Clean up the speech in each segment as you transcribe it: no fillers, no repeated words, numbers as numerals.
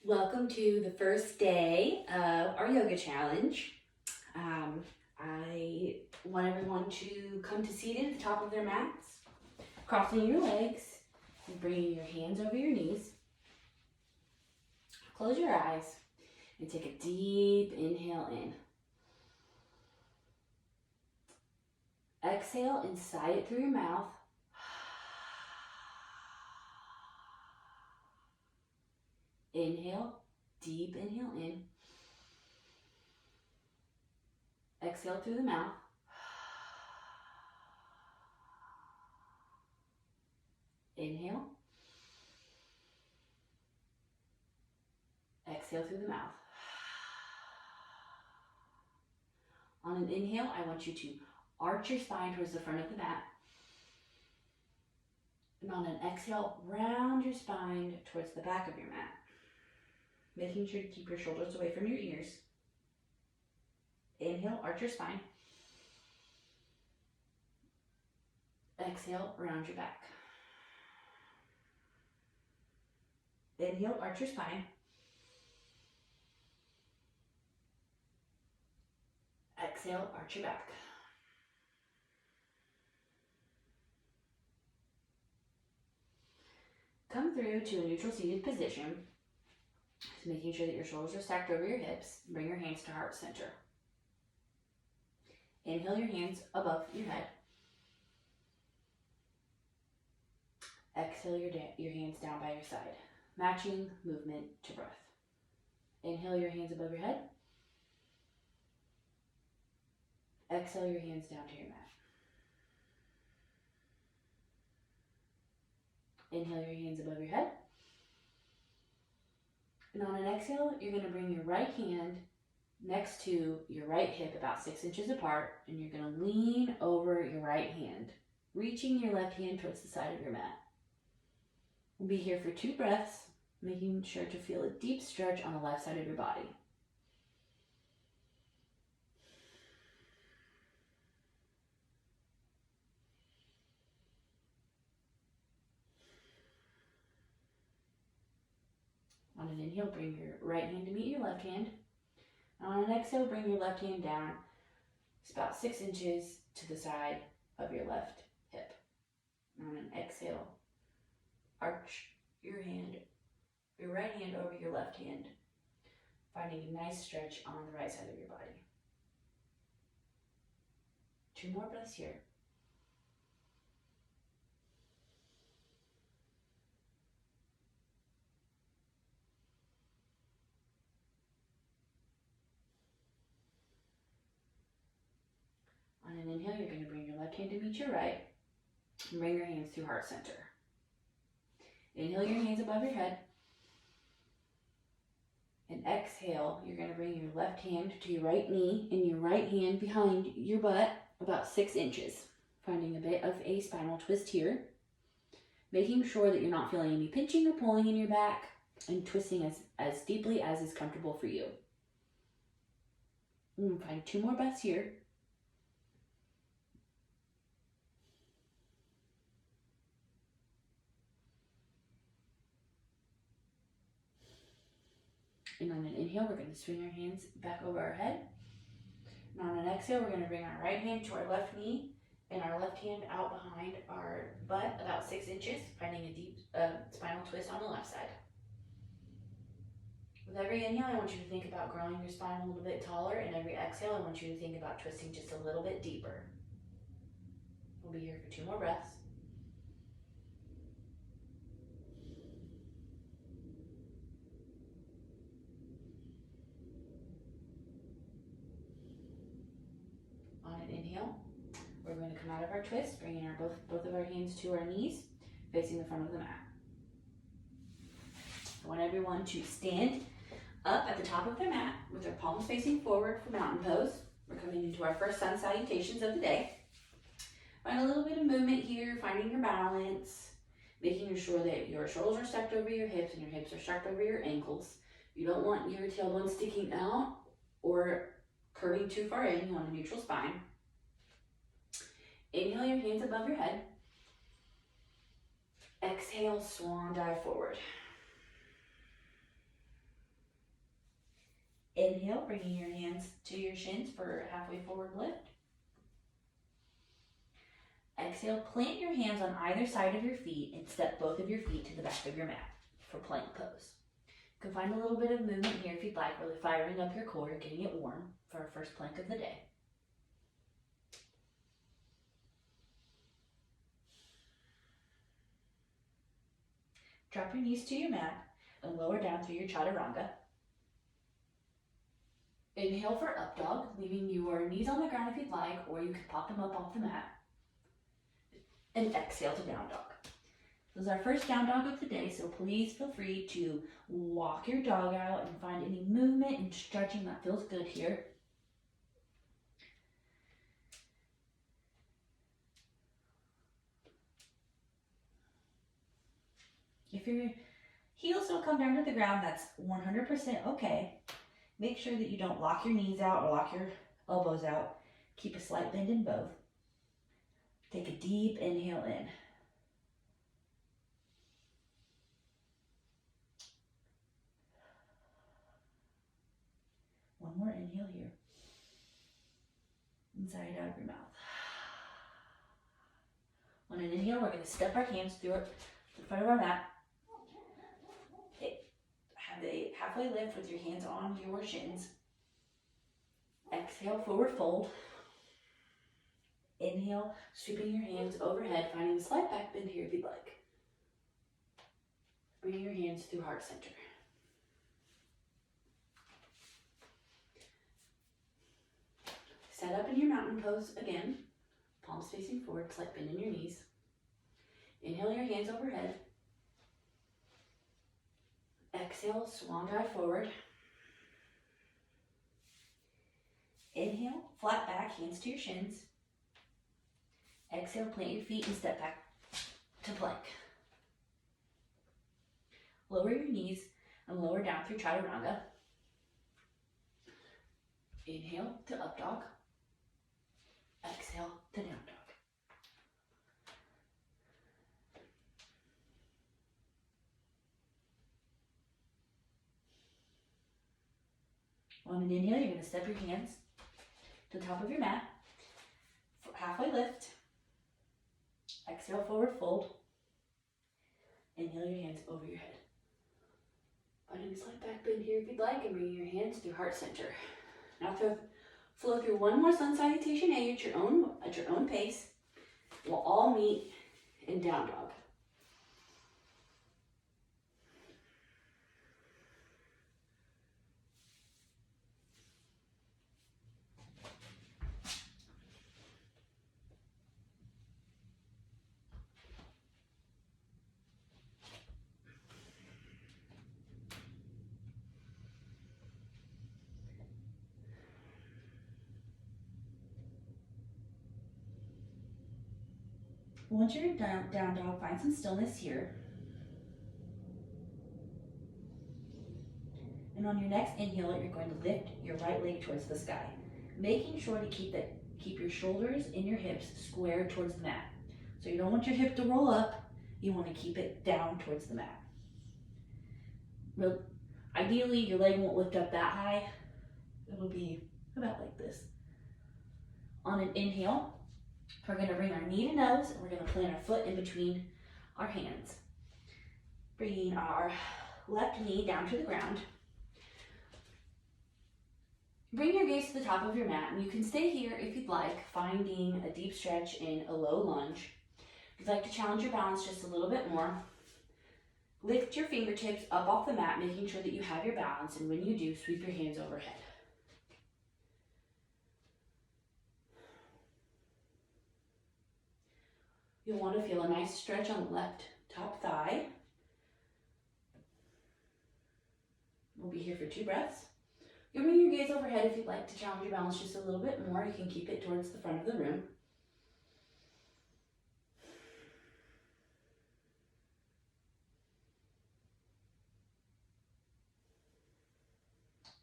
Welcome to the first day of our yoga challenge. I want everyone to come to seated at the top of their mats, crossing your legs and bringing your hands over your knees. Close your eyes and take a deep inhale in. Exhale and sigh it through your mouth. Inhale, deep inhale in. Exhale through the mouth. Inhale. Exhale through the mouth. On an inhale, I want you to arch your spine towards the front of the mat. And on an exhale, round your spine towards the back of your mat. Making sure to keep your shoulders away from your ears. Inhale, arch your spine. Exhale, round your back. Inhale, arch your spine. Exhale, arch your back. Come through to a neutral seated position. Just making sure that your shoulders are stacked over your hips. Bring your hands to heart center. Inhale your hands above your head. Exhale your hands down by your side. Matching movement to breath. Inhale your hands above your head. Exhale your hands down to your mat. Inhale your hands above your head. And on an exhale, you're going to bring your right hand next to your right hip about 6 inches apart, and you're going to lean over your right hand, reaching your left hand towards the side of your mat. We'll be here for 2 breaths, making sure to feel a deep stretch on the left side of your body. On an inhale, bring your right hand to meet your left hand. On an exhale, bring your left hand down. It's about 6 inches to the side of your left hip. On an exhale, arch your right hand over your left hand, finding a nice stretch on the right side of your body. 2 more breaths here. On an inhale, you're going to bring your left hand to meet your right and bring your hands to heart center. Inhale your hands above your head. And exhale, you're going to bring your left hand to your right knee and your right hand behind your butt about 6 inches. Finding a bit of a spinal twist here. Making sure that you're not feeling any pinching or pulling in your back, and twisting as deeply as is comfortable for you. Find 2 more breaths here. And on an inhale, we're going to swing our hands back over our head. And on an exhale, we're going to bring our right hand to our left knee and our left hand out behind our butt about 6 inches, finding a deep spinal twist on the left side. With every inhale, I want you to think about growing your spine a little bit taller, and every exhale, I want you to think about twisting just a little bit deeper. We'll be here for 2 more breaths. On an inhale, we're going to come out of our twist, bringing both of our hands to our knees, facing the front of the mat. I want everyone to stand up at the top of their mat with their palms facing forward for mountain pose. We're coming into our first sun salutations of the day. Find a little bit of movement here, finding your balance, making sure that your shoulders are stacked over your hips and your hips are stacked over your ankles. You don't want your tailbone sticking out or curving too far in. You want a neutral spine. Inhale your hands above your head. Exhale, swan dive forward. Inhale, bringing your hands to your shins for a halfway forward lift. Exhale, plant your hands on either side of your feet and step both of your feet to the back of your mat for plank pose. You can find a little bit of movement here if you'd like, really firing up your core, getting it warm for our first plank of the day. Drop your knees to your mat and lower down through your chaturanga. Inhale for up dog, leaving your knees on the ground if you'd like, or you can pop them up off the mat. And exhale to down dog. This is our first down dog of the day, so please feel free to walk your dog out and find any movement and stretching that feels good here. If your heels don't come down to the ground, that's 100% okay. Make sure that you don't lock your knees out or lock your elbows out. Keep a slight bend in both. Take a deep inhale in. One more inhale here. Inside out of your mouth. On an inhale, we're going to step our hands through the front of our mat. Have a halfway lift with your hands on your shins. Exhale, forward fold. Inhale, sweeping your hands overhead, finding a slight back bend here if you'd like. Bringing your hands through heart center. Set up in your mountain pose again. Palms facing forward, slight bend in your knees. Inhale your hands overhead. Exhale, swan dive forward. Inhale, flat back, hands to your shins. Exhale, plant your feet and step back to plank. Lower your knees and lower down through chaturanga. Inhale to up dog. Exhale to down dog. On an inhale, you're going to step your hands to the top of your mat. Halfway lift. Exhale, forward fold. Inhale your hands over your head. Finding a slight back bend here if you'd like, and bring your hands through heart center. Now flow through one more sun salutation A at your own pace. We'll all meet in down dog. Once you're in down dog, find some stillness here. And on your next inhale, you're going to lift your right leg towards the sky, making sure to keep your shoulders and your hips squared towards the mat. So you don't want your hip to roll up, you want to keep it down towards the mat. Ideally, your leg won't lift up that high. It'll be about like this. On an inhale, we're going to bring our knee to nose, and we're going to plant our foot in between our hands. Bringing our left knee down to the ground. Bring your gaze to the top of your mat, and you can stay here if you'd like, finding a deep stretch in a low lunge. If you'd like to challenge your balance just a little bit more, lift your fingertips up off the mat, making sure that you have your balance, and when you do, sweep your hands overhead. You'll want to feel a nice stretch on the left top thigh. We'll be here for 2 breaths. You'll bring your gaze overhead if you'd like to challenge your balance just a little bit more. You can keep it towards the front of the room.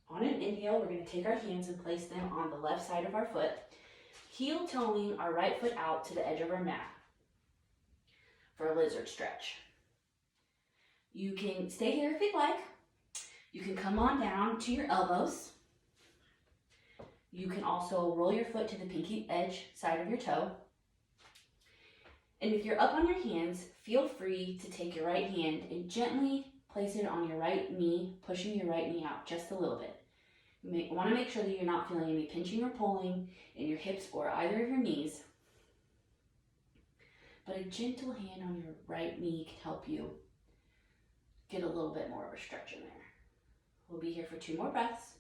On an inhale, we're going to take our hands and place them on the left side of our foot, heel toeing our right foot out to the edge of our mat for a lizard stretch. You can stay here if you'd like. You can come on down to your elbows You can also roll your foot to the pinky edge side of your toe. And if you're up on your hands, feel free to take your right hand and gently place it on your right knee, pushing your right knee out just a little bit. You want to make sure that you're not feeling any pinching or pulling in your hips or either of your knees. But a gentle hand on your right knee can help you get a little bit more of a stretch in there. We'll be here for 2 more breaths.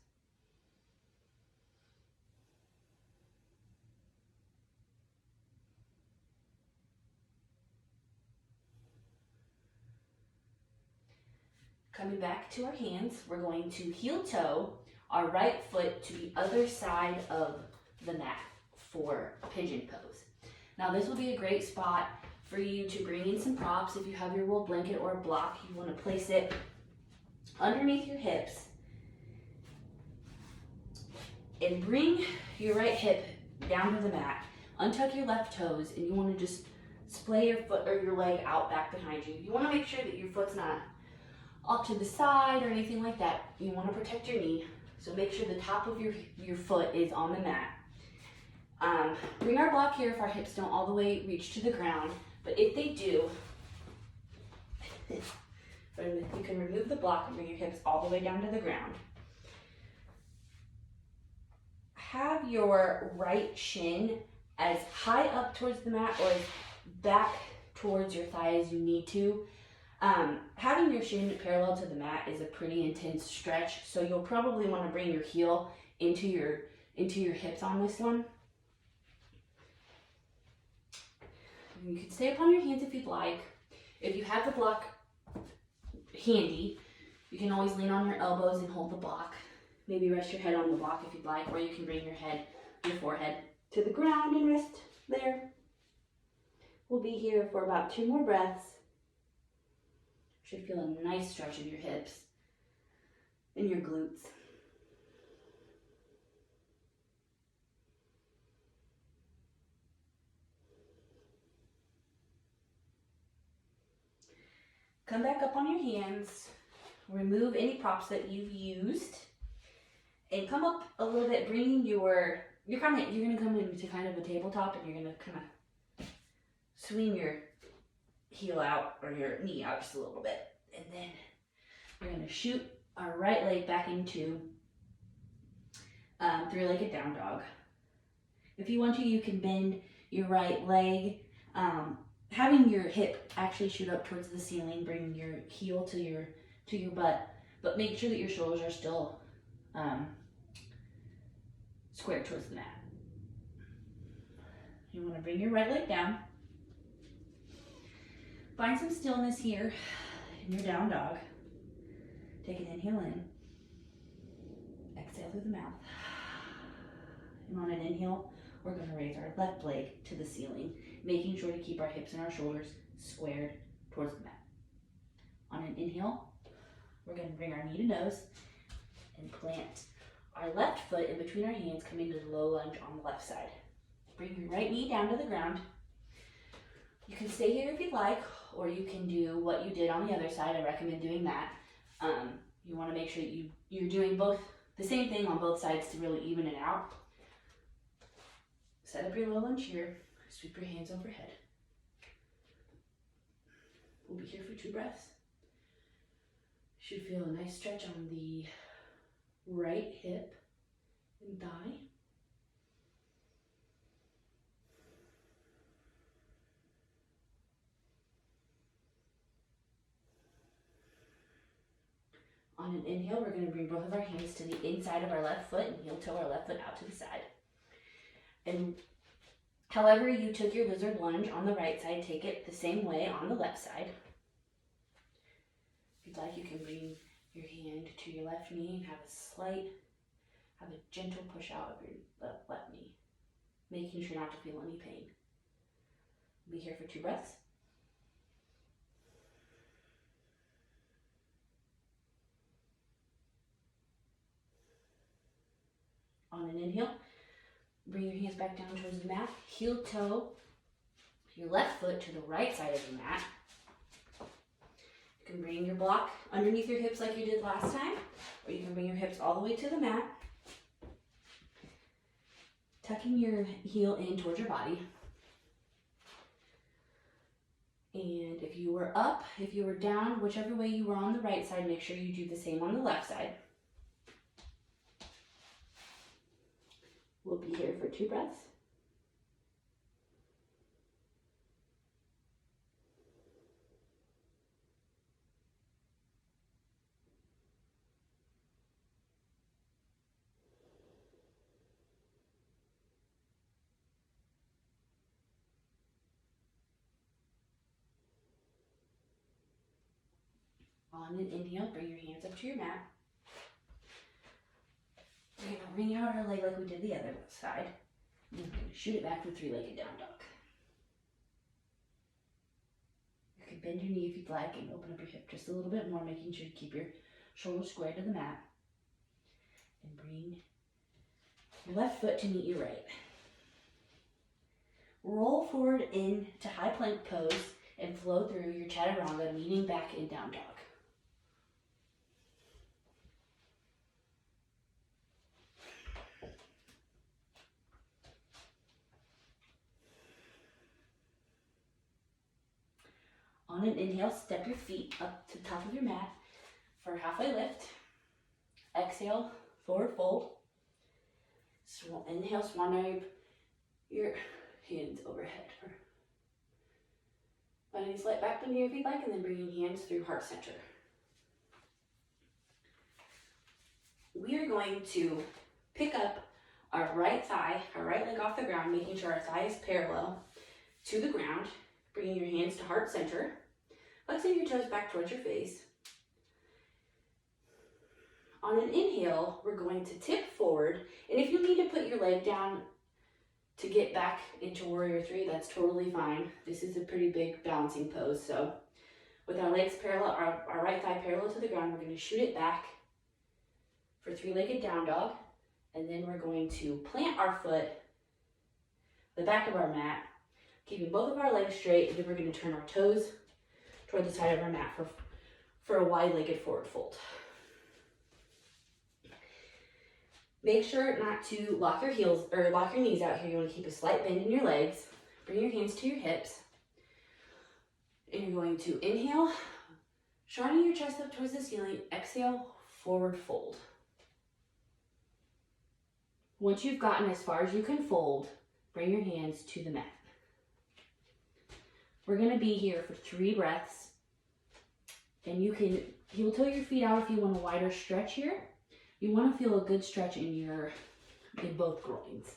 Coming back to our hands, we're going to heel toe our right foot to the other side of the mat for pigeon pose. Now this will be a great spot for you to bring in some props. If you have your wool blanket or a block, you want to place it underneath your hips and bring your right hip down to the mat. Untuck your left toes, and you want to just splay your foot or your leg out back behind you. You want to make sure that your foot's not off to the side or anything like that. You want to protect your knee, so make sure the top of your foot is on the mat. Bring our block here if our hips don't all the way reach to the ground, but if they do, you can remove the block and bring your hips all the way down to the ground. Have your right shin as high up towards the mat or as back towards your thigh as you need to. Having your shin parallel to the mat is a pretty intense stretch, so you'll probably want to bring your heel into your hips on this one. You can stay up on your hands if you'd like. If you have the block handy, you can always lean on your elbows and hold the block. Maybe rest your head on the block if you'd like, or you can bring your forehead to the ground and rest there. We'll be here for about 2 more breaths. Should feel a nice stretch in your hips and your glutes. Come back up on your hands, remove any props that you've used, and come up a little bit, bringing you're gonna come into kind of a tabletop, and you're gonna kind of swing your heel out or your knee out just a little bit, and then we're gonna shoot our right leg back into 3-legged down dog. If you want to, you can bend your right leg, having your hip actually shoot up towards the ceiling, bring your heel to your butt, but make sure that your shoulders are still square towards the mat. You want to bring your right leg down. Find some stillness here in your down dog. Take an inhale in. Exhale through the mouth. And on an inhale, we're going to raise our left leg to the ceiling, making sure to keep our hips and our shoulders squared towards the mat. On an inhale, we're going to bring our knee to nose and plant our left foot in between our hands, coming to the low lunge on the left side. Bring your right knee down to the ground. You can stay here if you'd like, or you can do what you did on the other side. I recommend doing that. You want to make sure that you're doing the same thing on both sides to really even it out. Set up your low lunge here. Sweep your hands overhead. We'll be here for 2 breaths. Should feel a nice stretch on the right hip and thigh. On an inhale, we're going to bring both of our hands to the inside of our left foot and heel toe our left foot out to the side. And however you took your lizard lunge on the right side, take it the same way on the left side. If you'd like, you can bring your hand to your left knee and have a gentle push out of your left knee, making sure not to feel any pain. We'll be here for 2 breaths. On an inhale, bring your hands back down towards the mat. Heel toe your left foot to the right side of the mat. You can bring your block underneath your hips like you did last time, or you can bring your hips all the way to the mat. tucking your heel in towards your body. And if you were up, if you were down, whichever way you were on the right side, make sure you do the same on the left side. We'll be here for 2 breaths. On an inhale, bring your hands up to your mat. We're going to wring out our leg like we did the other side. And we're going to shoot it back for 3-legged down dog. You can bend your knee if you'd like and open up your hip just a little bit more, making sure you keep your shoulders square to the mat. And bring your left foot to meet your right. Roll forward into high plank pose and flow through your chaturanga, leaning back in down dog. On an inhale, step your feet up to the top of your mat for a halfway lift. Exhale, forward fold. Inhale, swan dive your hands overhead. Finding slight back bend here if you'd like, and then bringing hands through heart center. We are going to pick up our right thigh, our right leg off the ground, making sure our thigh is parallel to the ground. Bringing your hands to heart center. Flexing your toes back towards your face. On an inhale, we're going to tip forward. And if you need to put your leg down to get back into warrior 3, that's totally fine. This is a pretty big balancing pose. So with our legs parallel, our right thigh parallel to the ground, we're going to shoot it back for 3-legged down dog. And then we're going to plant our foot the back of our mat, keeping both of our legs straight, and then we're going to turn our toes toward the side of our mat for a wide-legged forward fold. Make sure not to lock your heels or lock your knees out here. You want to keep a slight bend in your legs. Bring your hands to your hips. And you're going to inhale, shortening your chest up towards the ceiling. Exhale, forward fold. Once you've gotten as far as you can fold, bring your hands to the mat. We're going to be here for 3 breaths. And you can heel toe your feet out if you want a wider stretch here. You want to feel a good stretch in both groins.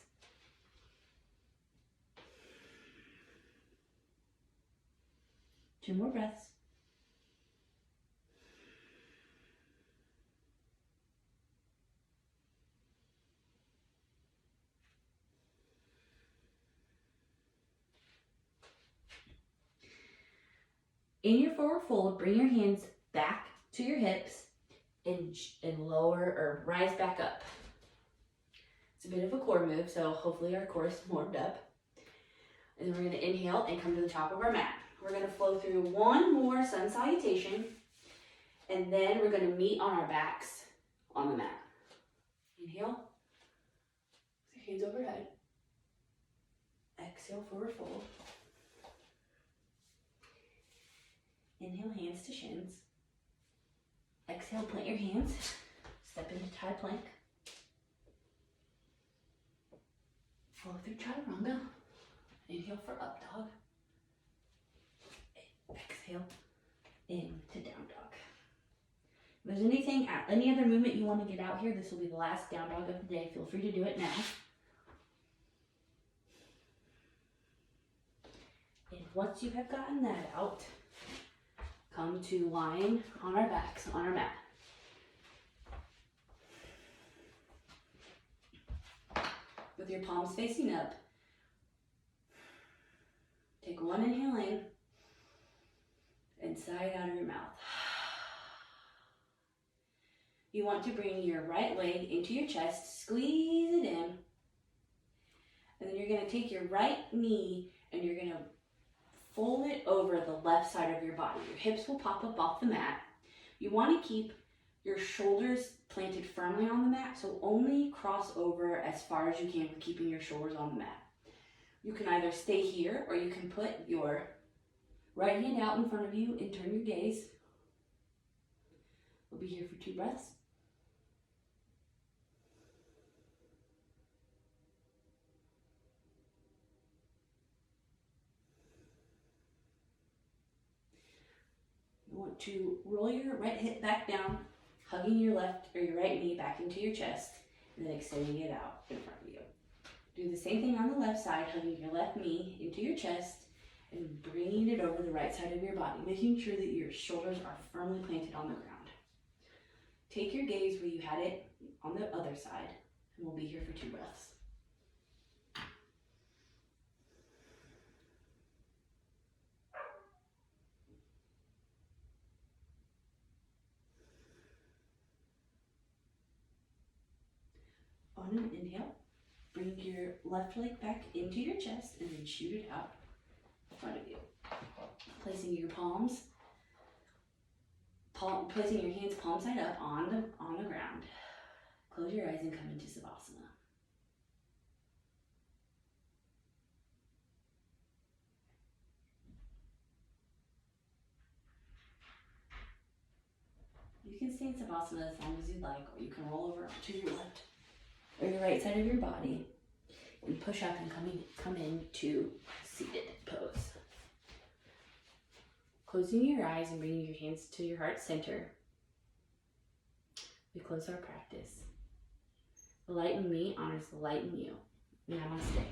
Two more breaths. In your forward fold, bring your hands back to your hips and lower or rise back up. It's a bit of a core move, so hopefully our core is warmed up. And then we're going to inhale and come to the top of our mat. We're going to flow through one more sun salutation, and then we're going to meet on our backs on the mat. Inhale, hands overhead. Exhale, forward fold. Inhale, hands to shins. Exhale, plant your hands. Step into high plank. Flow through chaturanga. Inhale for up dog. Exhale into down dog. If there's any other movement you want to get out here, this will be the last down dog of the day. Feel free to do it now. And once you have gotten that out, come to lying on our backs on our mat. With your palms facing up, take one inhale in and sigh out of your mouth. You want to bring your right leg into your chest, squeeze it in, and then you're going to take your right knee and you're going to fold it over the left side of your body. Your hips will pop up off the mat. You want to keep your shoulders planted firmly on the mat, so only cross over as far as you can with keeping your shoulders on the mat. You can either stay here or you can put your right hand out in front of you and turn your gaze. We'll be here for 2 breaths. You want to roll your right hip back down, hugging your left or your right knee back into your chest, and then extending it out in front of you. Do the same thing on the left side, hugging your left knee into your chest and bringing it over the right side of your body, making sure that your shoulders are firmly planted on the ground. Take your gaze where you had it on the other side, and we'll be here for 2 breaths. On an inhale, bring your left leg back into your chest and then shoot it out in front of you. Placing your placing your hands palm side up on the ground. Close your eyes and come into Savasana. You can stay in Savasana as long as you'd like, or you can roll over to your left or your right side of your body and push up and come into seated pose. Closing your eyes and bringing your hands to your heart center, we close our practice. The light in me honors the light in you. Namaste.